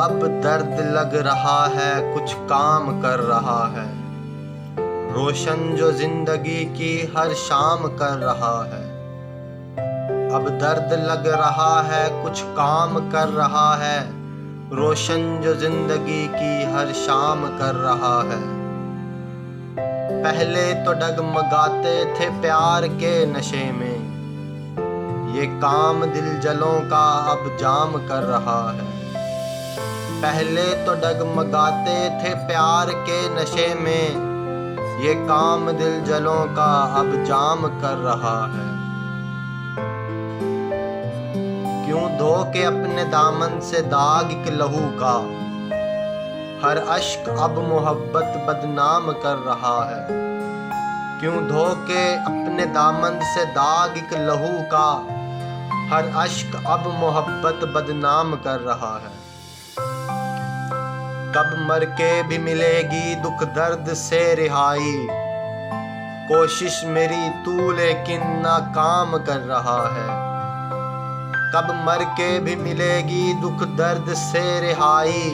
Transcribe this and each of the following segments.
अब दर्द लग रहा है, कुछ काम कर रहा है, रोशन जो जिंदगी की हर शाम कर रहा है। अब दर्द लग रहा है, कुछ काम कर रहा है, रोशन जो जिंदगी की हर शाम कर रहा है। पहले तो डगमगाते थे प्यार के नशे में, ये काम दिल जलों का अब जाम कर रहा है। पहले तो डगमगाते थे प्यार के नशे में, ये काम दिल जलों का अब जाम कर रहा है। क्यों धो के अपने दामन से दाग एक लहू का, हर अश्क अब मोहब्बत बदनाम कर रहा है। क्यों धो के अपने दामन से दाग एक लहू का, हर अश्क अब मोहब्बत बदनाम कर रहा है। कब मर के भी मिलेगी दुख दर्द से रिहाई, कोशिश मेरी तू लेकिन नाकाम कर रहा है। कब मर के भी मिलेगी दुख दर्द से रिहाई,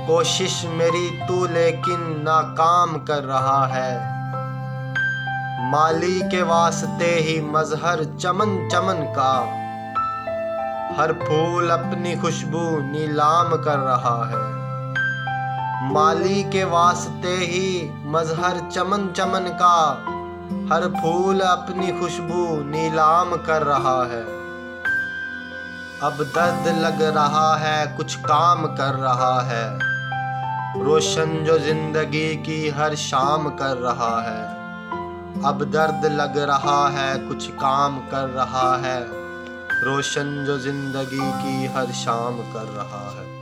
कोशिश मेरी तू लेकिन नाकाम कर रहा है। माली के वास्ते ही मजहर चमन चमन का, हर फूल अपनी खुशबू नीलाम कर रहा है। माली के वास्ते ही मजहर चमन चमन का, हर फूल अपनी खुशबू नीलाम कर रहा है। अब दर्द लग रहा है, कुछ काम कर रहा है, रोशन जो जिंदगी की हर शाम कर रहा है। अब दर्द लग रहा है, कुछ काम कर रहा है, रोशन जो जिंदगी की हर शाम कर रहा है।